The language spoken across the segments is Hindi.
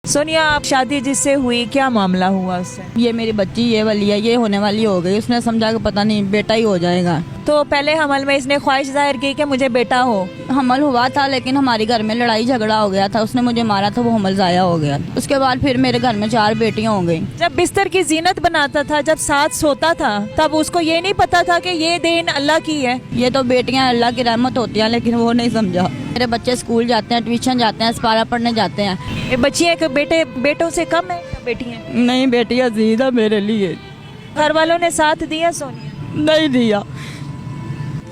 सोनिया, आप शादी जिससे हुई, क्या मामला हुआ उससे? ये मेरी बच्ची ये वाली है, ये होने वाली हो गई। उसने समझा कि पता नहीं बेटा ही हो जाएगा। तो पहले हमल में इसने ख्वाहिश जाहिर की कि मुझे बेटा हो। हमल हुआ था, लेकिन हमारे घर में लड़ाई झगड़ा हो गया था। उसने मुझे मारा था, वो हमल जाया हो गया। उसके बाद फिर मेरे घर में 4 बेटियां हो गई। जब बिस्तर की जीनत बनाता था, जब साथ सोता था, तब उसको ये नहीं पता था कि ये देन अल्लाह की है। ये तो बेटियां अल्लाह की रहमत होती हैं, लेकिन वो नहीं समझा। मेरे बच्चे स्कूल जाते हैं, ट्यूशन जाते हैं, अस्पारा पढ़ने जाते हैं। ये बच्चियां बेटों से कम है या बेटियां? नहीं, बेटी अजीज है मेरे लिए। घर वालों ने साथ दिया सोनिया? नहीं दिया।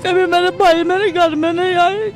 कभी मेरे भाई मेरे घर में नहीं आए।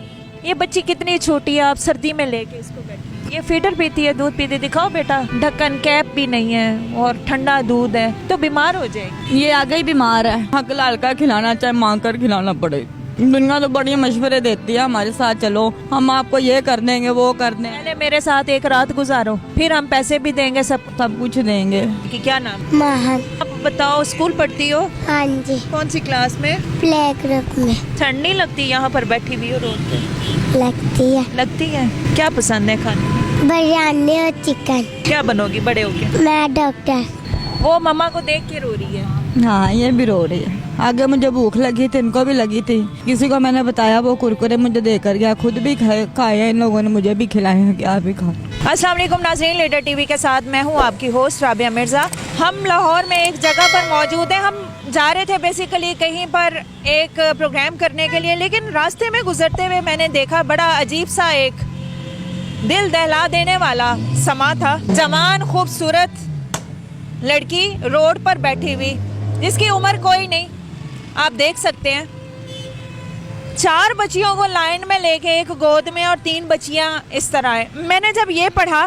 ये बच्ची कितनी छोटी है, आप सर्दी में लेके इसको बैठी। ये फीडर पीती है, दूध पीती, दिखाओ बेटा। ढक्कन कैप भी नहीं है और ठंडा दूध है, तो बीमार हो जाएगी। ये आगे ही बीमार है। हक लाल का खिलाना चाहे मांग कर खिलाना पड़े। दुनिया तो बड़ी मशवरे देती है हमारे साथ, चलो हम आपको ये कर देंगे, वो कर देंगे। पहले मेरे साथ एक रात गुजारो, फिर हम पैसे भी देंगे, सब कुछ देंगे। कि क्या नाम? महक। आप बताओ, स्कूल पढ़ती हो? हाँ जी, कौन सी क्लास में? प्ले ग्रुप में। ठंड नहीं लगती यहाँ पर बैठी हुई हो रोड पे? लगती है। लगती है। क्या पसंद है खाने में? बिरयानी और चिकन। क्या बनोगी बड़े होके? मैं डॉक्टर। वो मम्मा को देख के रो रही है। हाँ, ये भी रो रही है। आगे मुझे भूख लगी थी, इनको भी लगी थी। किसी को मैंने बताया, वो कुरकुरे मुझे देकर गया। खुद भी खाए, इन लोगों ने मुझे भी खिलाए हैं कि आप भी खाओ। अस्सलाम वालेकुम नाज़रीन, लीडर टीवी के साथ मैं हूँ आपकी होस्ट राबिया मिर्ज़ा। हम लाहौर में एक जगह पर मौजूद हैं। हम जा रहे थे बेसिकली कहीं पर एक प्रोग्राम करने के लिए, लेकिन रास्ते में गुजरते हुए मैंने देखा बड़ा अजीब सा एक दिल दहला देने वाला समा था। जवान खूबसूरत लड़की रोड पर बैठी हुई, जिसकी उम्र कोई नहीं, आप देख सकते हैं। 4 बच्चियों को लाइन में लेके, एक गोद में और 3 बच्चियां इस तरह है। मैंने जब ये पढ़ा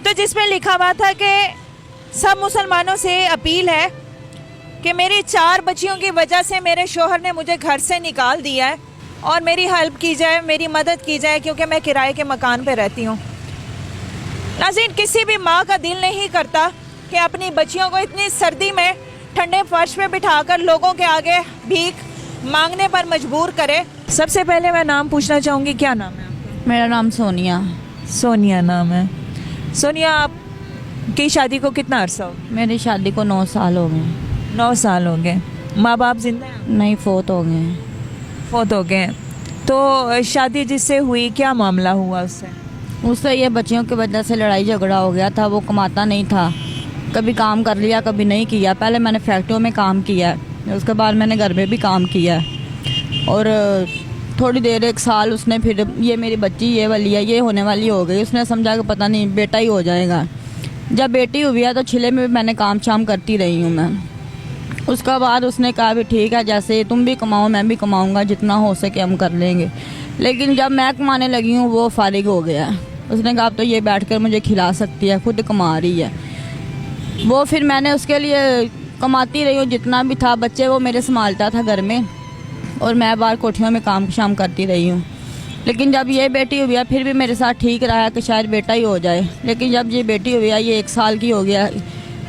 तो जिसमें लिखा हुआ था कि सब मुसलमानों से अपील है कि मेरी 4 बच्चियों की वजह से मेरे शोहर ने मुझे घर से निकाल दिया है और मेरी हेल्प की जाए, मेरी मदद की जाए, क्योंकि मैं किराए के मकान पे रहती हूँ। नाज़रीन, किसी भी माँ का दिल नहीं करता कि अपनी बच्चियों को इतनी सर्दी में ठंडे फर्श पे बिठाकर लोगों के आगे भीख मांगने पर मजबूर करे। सबसे पहले मैं नाम पूछना चाहूँगी, क्या नाम है आपका? मेरा नाम सोनिया। सोनिया नाम है। सोनिया, आपकी शादी को कितना अरसा हो गया? मेरी शादी को 9 साल हो गए। 9 साल हो गए। माँ बाप जिंदा हैं? नहीं, फोत हो गए। फोत हो गए। तो शादी जिससे हुई, क्या मामला हुआ उससे? उससे ये बच्चियों की वजह से लड़ाई झगड़ा हो गया था। वो कमाता नहीं था, कभी काम कर लिया, कभी नहीं किया। पहले मैंने फैक्ट्रियों में काम किया है, उसके बाद मैंने घर में भी काम किया है। और थोड़ी देर, 1 साल उसने फिर, ये मेरी बच्ची ये वाली है, ये होने वाली हो गई। उसने समझा कि पता नहीं बेटा ही हो जाएगा। जब बेटी हुई है तो छिले में भी मैंने काम शाम करती रही हूँ मैं। उसके बाद उसने कहा भी ठीक है, जैसे तुम भी कमाओ मैं भी कमाऊँगा, जितना हो सके हम कर लेंगे। लेकिन जब मैं कमाने लगी हूँ वो फारिग हो गया है। उसने कहा अब तो ये बैठकर मुझे खिला सकती है, खुद कमा रही है वो। फिर मैंने उसके लिए कमाती रही हूँ, जितना भी था। बच्चे वो मेरे संभालता था घर में, और मैं बाहर कोठियों में काम शाम करती रही हूँ। लेकिन जब ये बेटी हुई है, फिर भी मेरे साथ ठीक रहा है कि शायद बेटा ही हो जाए। लेकिन जब ये बेटी हुई है, ये 1 साल की हो गया,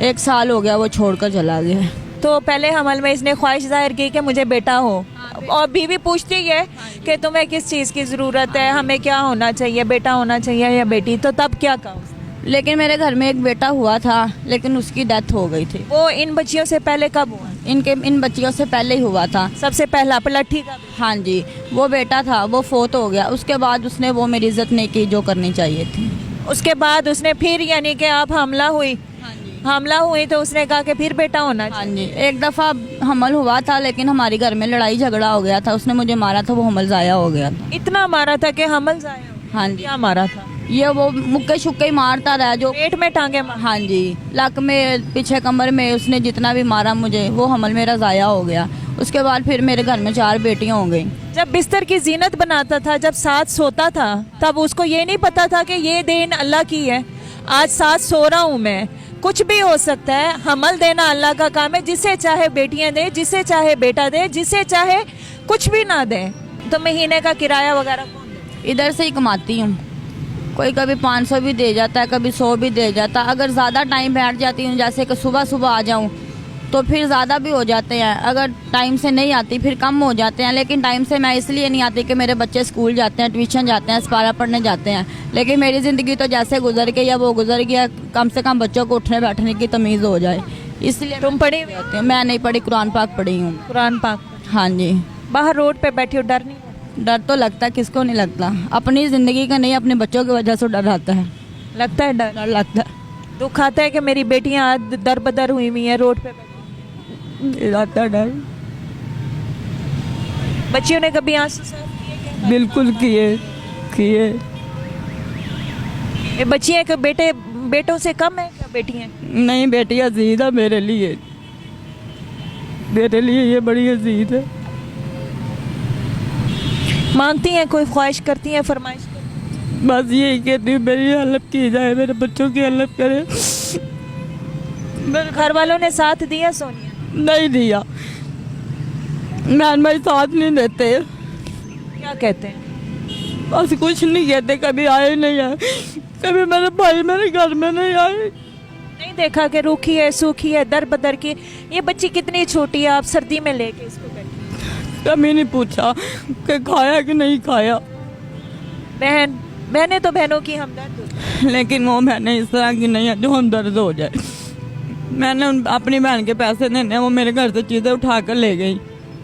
1 साल हो गया वो छोड़कर चला गया। तो पहले हमल में इसने ख्वाहिश जाहिर की कि मुझे बेटा हो, और बीवी पूछती है कि तुम्हें किस चीज़ की ज़रूरत है, हमें क्या होना चाहिए, बेटा होना चाहिए या बेटी? तो तब क्या कहा उसने? लेकिन मेरे घर में एक बेटा हुआ था, लेकिन उसकी डेथ हो गई थी। वो इन बच्चियों से पहले कब हुआ? इन बच्चियों से पहले ही हुआ था। सबसे पहला पलट्ठी का? हाँ जी, वो बेटा था, वो फोत हो गया। उसके बाद उसने वो मेरी इज्जत नहीं की जो करनी चाहिए थी। उसके बाद उसने फिर, यानी कि आप हमला हुई, हमला हुई तो उसने कहा कि फिर बेटा होना हाँ चाहिए। जी, एक दफ़ा हमल हुआ था, लेकिन हमारे घर में लड़ाई झगड़ा हो गया था। उसने मुझे मारा था, वो हमल ज़ाया हो गया था। इतना मारा था कि हमल जाया हो? हाँ जी। क्या मारा था? ये वो मुक्के शुक्के ही मारता रहा, जो पेट में टांगे मारा? हाँ जी, लक में, पीछे कमर में, उसने जितना भी मारा मुझे, वो हमल मेरा ज़ाया हो गया। उसके बाद फिर मेरे घर में 4 बेटियां हो गई। जब बिस्तर की जीनत बनाता था, जब साथ सोता था, तब उसको ये नहीं पता था कि ये देन अल्लाह की है। आज साथ सो रहा हूँ मैं, कुछ भी हो सकता है। हमल देना अल्लाह का काम है, जिसे चाहे बेटियां दे, जिसे चाहे बेटा दे, जिसे चाहे कुछ भी ना दे। तो महीने का किराया वगैरह कौन दे? इधर से ही कमाती हूँ। कोई कभी 500 भी दे जाता है, कभी 100 भी दे जाता। अगर ज़्यादा टाइम बैठ जाती हूँ, जैसे कि सुबह सुबह आ जाऊँ तो फिर ज़्यादा भी हो जाते हैं। अगर टाइम से नहीं आती फिर कम हो जाते हैं, लेकिन टाइम से मैं इसलिए नहीं आती कि मेरे बच्चे स्कूल जाते हैं, ट्यूशन जाते हैं, स्पारा पढ़ने जाते हैं। लेकिन मेरी ज़िंदगी तो जैसे गुजर गई या वो गुजर गया, कम से कम बच्चों को उठने बैठने की तमीज़ हो जाए, इसलिए तुम पढ़ी हुई होती हूँ। मैं नहीं पढ़ी, कुरान पाक पढ़ी हूँ। कुरान पाक? हाँ जी। बाहर रोड पे बैठी हो, डर नहीं लगता? डर तो लगता है, किसको नहीं लगता। अपनी ज़िंदगी का नहीं, अपने बच्चों की वजह से डर आता है। लगता है डर? डर लगता है, दुख आता है कि मेरी बेटियां आज दर बदर हुई हुई हैं रोड पे बैठी। आता है डर। बच्चियों ने कभी आंसू साफ किए क्या? बिल्कुल किए। ये बच्चियां के बेटों से कम है क्या बेटियां? नहीं, बेटी अजीज है मेरे लिए, ये बड़ी अजीज है। मांगती हैं, कोई ख्वाहिश करती हैं, फरमाइश करती हैं? बस यही कहती हूँ मेरी हेल्प की जाए, मेरे बच्चों की हेल्प करे। मेरे घर वालों ने साथ दिया सोनिया? नहीं दिया, मैन भाई साथ नहीं देते। क्या कहते हैं? बस कुछ नहीं कहते, कभी आए नहीं आए, कभी मेरे भाई मेरे घर में नहीं आए। नहीं देखा कि रूखी है, सूखी है, दर बदर की? ये बच्ची कितनी छोटी है, आप सर्दी में लेके इसको बैठी? कभी नहीं पूछा कि खाया कि नहीं खाया। बहनें तो बहनों की हमदर्द होती हैं। लेकिन वो बहनें इस तरह की नहीं है जो हमदर्द हो जाए। मैंने अपनी बहन के पैसे देने हैं, वो मेरे घर से चीज़ें उठा कर ले गई।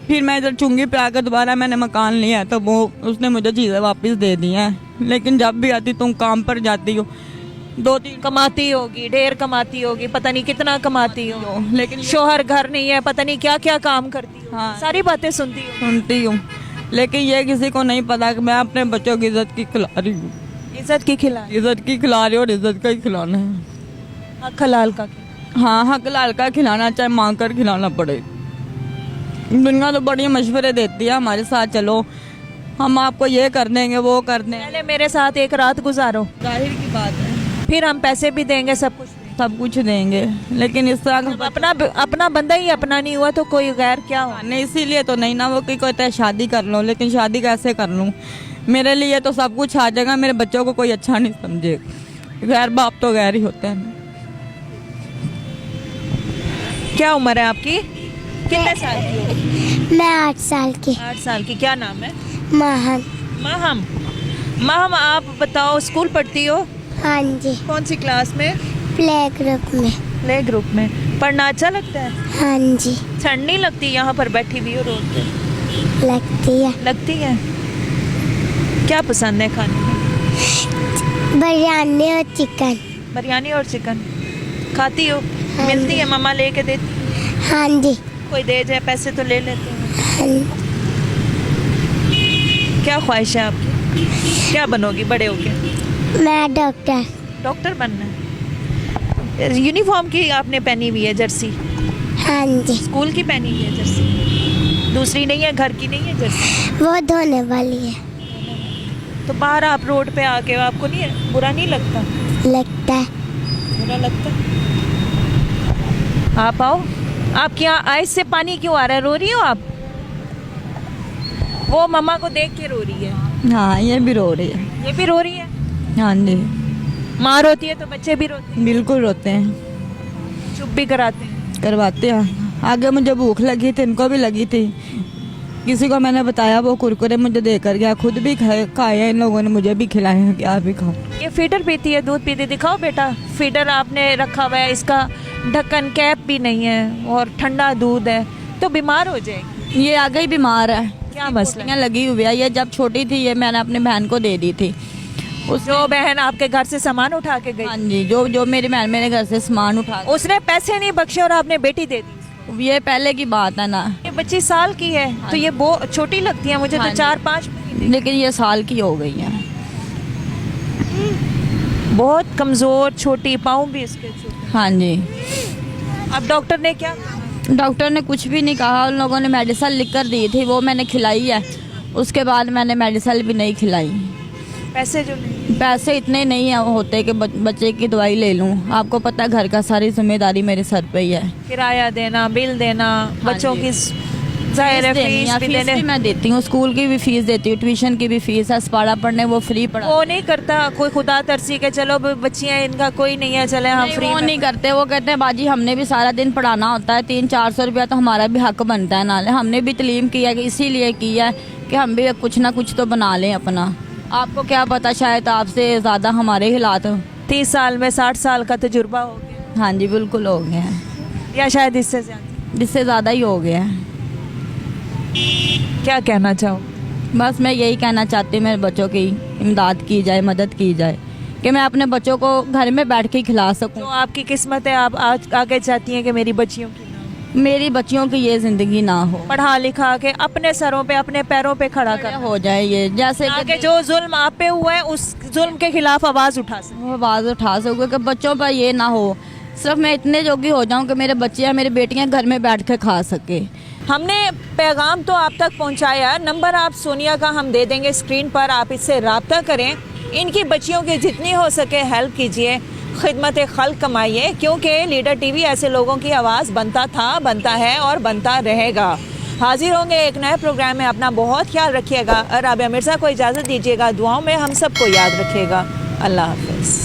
फिर मैं इधर चुंगी पे आकर दोबारा मैंने मकान लिया तो वो उसने मुझे चीज़ें वापस दे दी हैं। लेकिन जब भी आती तुम काम पर जाती हो, 2-3 कमाती होगी, ढेर कमाती होगी, पता नहीं कितना कमाती हो, लेकिन शोहर घर नहीं है, पता नहीं क्या क्या काम करती हो। हाँ। सारी बातें सुनती हो। सुनती हूँ, लेकिन ये किसी को नहीं पता कि मैं अपने बच्चों की इज्जत की खिला रही हूँ। इज्जत की खिला, इज्जत की खिला रही हूँ और इज्जत का ही खिलाना है। हक हलाल का। हाँ, हक लाल का खिलाना, चाहे मांग कर खिलाना पड़े। दुनिया तो बड़ी मशवरे देती है हमारे साथ, चलो हम आपको ये कर देंगे, वो कर देंगे। पहले मेरे साथ एक रात गुजारो, जाहिर की बात है, फिर हम पैसे भी देंगे, सब कुछ देंगे। सब कुछ देंगे, लेकिन इस तरह जब अपना बंदा ही अपना नहीं हुआ तो कोई गैर क्या हो? नहीं, इसीलिए तो नहीं ना वो कि कहता है शादी कर लो, लेकिन शादी कैसे कर लूँ? मेरे लिए तो सब कुछ आ जाएगा, मेरे बच्चों को कोई अच्छा नहीं समझे। गैर बाप तो गैर ही होते हैं। क्या उम्र है आपकी? कितने साल की हो? मैं 8 साल की। 8 साल की। क्या नाम है? महम। महम, आप बताओ, स्कूल पढ़ती हो? हाँ जी। कौन सी क्लास में? प्ले ग्रुप में। प्ले ग्रुप में। पढ़ना अच्छा लगता है? हाँ जी। ठंड नहीं लगती यहाँ पर बैठी हुई हो रोड पे? लगती है। लगती है। क्या पसंद है खाने में? बिरयानी और चिकन। बिरयानी और चिकन खाती हो? हाँ मिलती जी। है, मम्मा लेके देती? हाँ जी। कोई दे जाए पैसे तो ले लेते हैं। हाँ। क्या ख्वाहिश है आपकी? क्या बनोगी बड़े होके? मैं डॉक्टर। डॉक्टर बनना है। यूनिफॉर्म की आपने पहनी हुई है जर्सी? हाँ जी। स्कूल की पहनी हुई है जर्सी? दूसरी नहीं है, घर की नहीं है जर्सी? वो धोने वाली है। तो बाहर आप रोड पे आके आपको नहीं बुरा नहीं लगता? लगता है। बुरा लगता है। आप आओ। आपके यहाँ आइस से पानी क्यों आ रहा है? रो रही हो आप? वो मम्मा को देख के रो रही है। हाँ, ये भी रो रही है। ये भी रो रही है? हाँ जी, माँ रोती है तो बच्चे भी रोते बिल्कुल रोते हैं, हैं, चुप भी कराते हैं। करवाते हैं। आगे मुझे भूख लगी थी, इनको भी लगी थी, किसी को मैंने बताया, वो कुरकुरे मुझे देकर गया, खुद भी खाए हैं इन लोगों ने, मुझे भी खिलाए हैं कि आप भी खाओ। ये फीडर पीती है, दूध पीती? दिखाओ बेटा, फीडर आपने रखा हुआ है, इसका ढक्कन कैप भी नहीं है और ठंडा दूध है, तो बीमार हो जाएगी। ये आगे ही बीमार है। क्या मसला है? लगी हुई है। ये जब छोटी थी ये मैंने अपनी बहन को दे दी थी। जो बहन आपके घर से सामान उठा के गई? हाँ जी, जो मेरी बहन मेरे घर से सामान उठा, उसने पैसे नहीं बख्शे और आपने बेटी दे दी? ये पहले की बात है ना। ये बच्ची साल की है तो ये बहुत छोटी लगती है मुझे। हाँ तो जी। 4-5 महीने। लेकिन ये साल की हो गई है। बहुत कमजोर, छोटी, पाँव भी इसके छोटे। हाँ जी। अब डॉक्टर ने क्या कहा? डॉक्टर ने कुछ भी नहीं कहा, उन लोगों ने मेडिसिन लिख कर दी थी, वो मैंने खिलाई है। उसके बाद मैंने मेडिसिन भी नहीं खिलाई। पैसे जो नहीं? पैसे इतने नहीं है होते कि बच्चे की दवाई ले लूँ। आपको पता है घर का सारी जिम्मेदारी मेरे सर पे ही है। किराया देना, बिल देना, बच्चों जी। की जाहिर है देनी है, फीस भी फीस देने भी मैं देती हूँ, स्कूल की भी फीस देती हूँ, ट्यूशन की भी फीस है, पढ़ा पढ़ने वो फ्री पढ़ा। वो नहीं करता कोई खुदा तरसी के चलो बच्चियां इनका कोई नहीं है चले हम नहीं, फ्री वो में नहीं करते, वो कहते हैं बाजी हमने भी सारा दिन पढ़ाना होता है, 300-400 रुपया तो हमारा भी हक बनता है नाले, हमने भी तलीम किया कि इसीलिए किया है कि हम भी कुछ ना कुछ तो बना लें अपना। आपको क्या पता, शायद आपसे ज़्यादा हमारे हालात हो। 30 साल में 60 साल का तजुर्बा हो गया हाँ जी बिल्कुल हो गया है, या शायद इससे ज्यादा। इससे ज़्यादा ही हो गया है। क्या कहना चाहो? बस मैं यही कहना चाहती हूँ मेरे बच्चों की इमदाद की जाए, मदद की जाए कि मैं अपने बच्चों को घर में बैठ के ही खिला तो सकूँ। आपकी किस्मत है, आप आज आगे चाहती हैं कि मेरी बच्चियों की मेरी बच्चियों की ये ज़िंदगी ना हो, पढ़ा लिखा के अपने सरों पे अपने पैरों पे खड़ा कर हो जाए ये, जैसे आगे कि जो जुल्म आप पे हुआ है उस जुल्म के खिलाफ आवाज उठा सके। वो आवाज़ उठा सकूँ कि बच्चों पर ये ना हो, सिर्फ मैं इतने जोगी हो जाऊँ कि मेरे बच्चे या मेरी बेटियाँ घर में बैठ के खा सके। हमने पैगाम तो आप तक पहुंचाया, नंबर आप सोनिया का हम दे देंगे स्क्रीन पर, आप इससे रब्ता करें, इनकी बच्चियों की जितनी हो सके हेल्प कीजिए, खिदमत खल्क कमाइए, क्योंकि लीडर टीवी ऐसे लोगों की आवाज़ बनता था, बनता है और बनता रहेगा। हाजिर होंगे एक नए प्रोग्राम में, अपना बहुत ख्याल रखिएगा। राबिया मिर्ज़ा को इजाज़त दीजिएगा, दुआओं में हम सबको याद रखिएगा। अल्लाह हाफ़िज़।